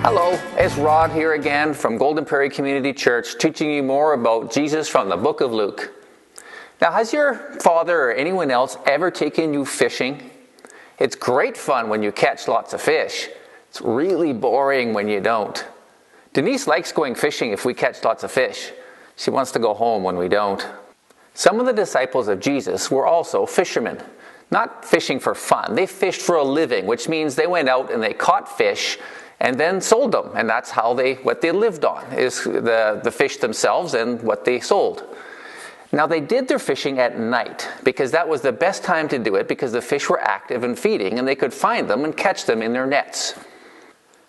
Hello, it's Rod here again from Golden Prairie Community Church, teaching you more about Jesus from the book of Luke. Now, has your father or anyone else ever taken you fishing? It's great fun when you catch lots of fish. It's really boring when you don't. Denise likes going fishing if we catch lots of fish. She wants to go home when we don't. Some of the disciples of Jesus were also fishermen. Not fishing for fun. They fished for a living, which means they went out and they caught fish and then sold them. And that's what they lived on, is the fish themselves and what they sold. Now, they did their fishing at night because that was the best time to do it, because the fish were active and feeding and they could find them and catch them in their nets.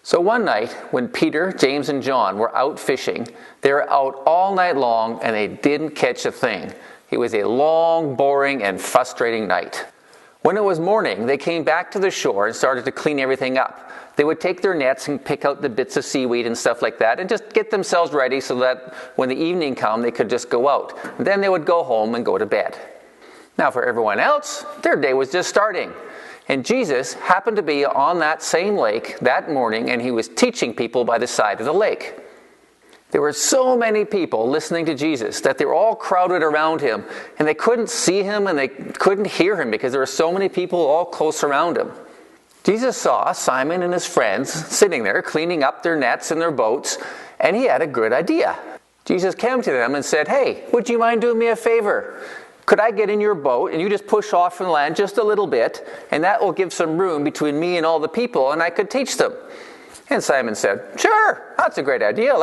So one night, when Peter, James, and John were out fishing, they were out all night long and they didn't catch a thing. It was a long, boring, and frustrating night. When it was morning, they came back to the shore and started to clean everything up. They would take their nets and pick out the bits of seaweed and stuff like that and just get themselves ready so that when the evening came, they could just go out. And then they would go home and go to bed. Now, for everyone else, their day was just starting. And Jesus happened to be on that same lake that morning, and he was teaching people by the side of the lake. There were so many people listening to Jesus that they were all crowded around him, and they couldn't see him and they couldn't hear him because there were so many people all close around him. Jesus saw Simon and his friends sitting there cleaning up their nets and their boats, and he had a good idea. Jesus came to them and said, "Hey, would you mind doing me a favor? Could I get in your boat and you just push off from the land just a little bit, and that will give some room between me and all the people, and I could teach them?" And Simon said, "Sure, that's a great idea.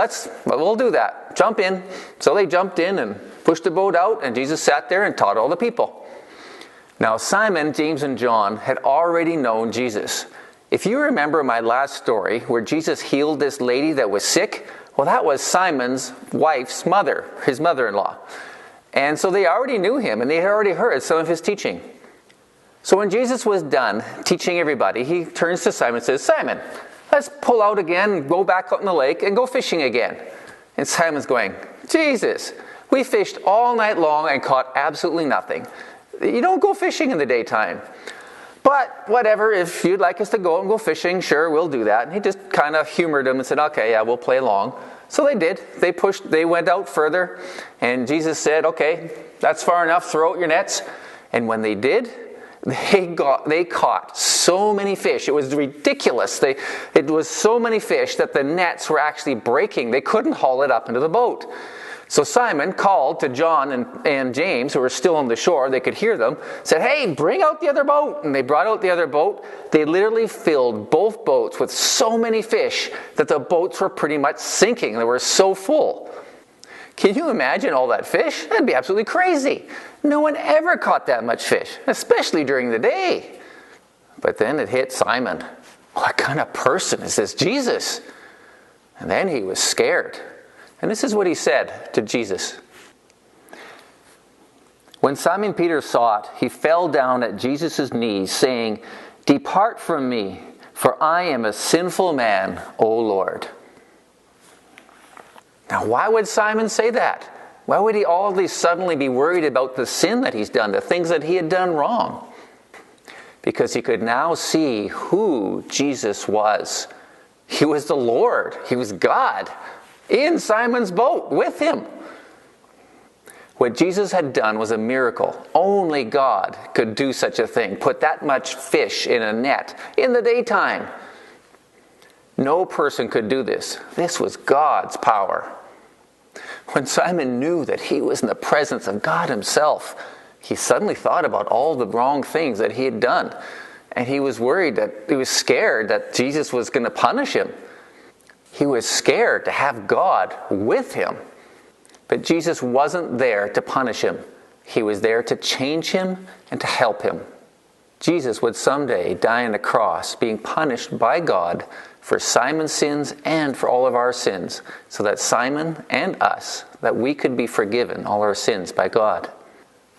We'll do that. Jump in." So they jumped in and pushed the boat out, and Jesus sat there and taught all the people. Now, Simon, James, and John had already known Jesus. If you remember my last story where Jesus healed this lady that was sick, well, that was Simon's wife's mother, his mother-in-law. And so they already knew him, and they had already heard some of his teaching. So when Jesus was done teaching everybody, he turns to Simon and says, "Simon, let's pull out again, go back out in the lake, and go fishing again." And Simon's going, "Jesus, we fished all night long and caught absolutely nothing. You don't go fishing in the daytime. But whatever, if you'd like us to go and go fishing, sure, we'll do that." And he just kind of humored him and said, "Okay, yeah, we'll play along." So they did. They went out further, and Jesus said, "Okay, that's far enough, throw out your nets." And when they did, they caught so many fish. It was ridiculous. It was so many fish that the nets were actually breaking. They couldn't haul it up into the boat. So Simon called to John and James, who were still on the shore. They could hear them. Said, "Hey, bring out the other boat." And they brought out the other boat. They literally filled both boats with so many fish that the boats were pretty much sinking. They were so full. Can you imagine all that fish? That'd be absolutely crazy. No one ever caught that much fish, especially during the day. But then it hit Simon. What kind of person is this Jesus? And then he was scared. And this is what he said to Jesus. When Simon Peter saw it, he fell down at Jesus' knees, saying, "Depart from me, for I am a sinful man, O Lord." Now, why would Simon say that? Why would he always suddenly be worried about the sin that he's done, the things that he had done wrong? Because he could now see who Jesus was. He was the Lord. He was God in Simon's boat with him. What Jesus had done was a miracle. Only God could do such a thing, put that much fish in a net in the daytime. No person could do this. This was God's power. When Simon knew that he was in the presence of God himself, he suddenly thought about all the wrong things that he had done. And he was scared that Jesus was going to punish him. He was scared to have God with him. But Jesus wasn't there to punish him. He was there to change him and to help him. Jesus would someday die on a cross, being punished by God for Simon's sins and for all of our sins, so that Simon and us, that we could be forgiven all our sins by God.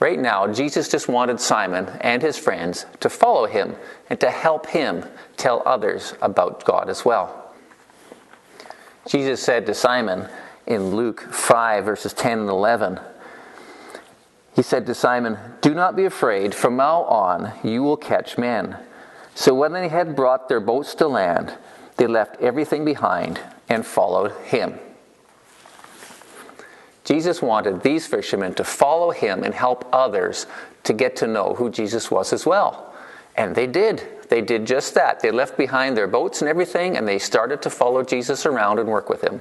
Right now, Jesus just wanted Simon and his friends to follow him and to help him tell others about God as well. Jesus said to Simon in Luke 5, verses 10 and 11, he said to Simon, "Do not be afraid. From now on you will catch men." So when they had brought their boats to land, They left everything behind and followed him. Jesus wanted these fishermen to follow him and help others to get to know who Jesus was as well. And they did. They did just that. They left behind their boats and everything, and they started to follow Jesus around and work with him.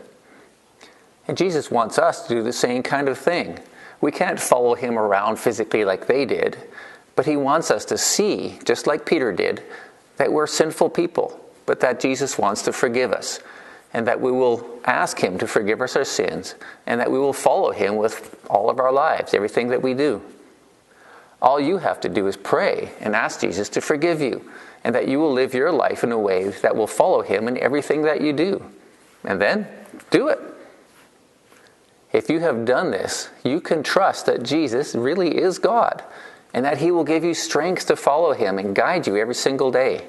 And Jesus wants us to do the same kind of thing. We can't follow him around physically like they did, but he wants us to see, just like Peter did, that we're sinful people, but that Jesus wants to forgive us, and that we will ask him to forgive us our sins, and that we will follow him with all of our lives, everything that we do. All you have to do is pray and ask Jesus to forgive you, and that you will live your life in a way that will follow him in everything that you do. And then, do it. If you have done this, you can trust that Jesus really is God, and that he will give you strength to follow him and guide you every single day.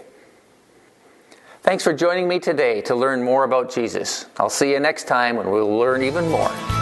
Thanks for joining me today to learn more about Jesus. I'll see you next time when we'll learn even more.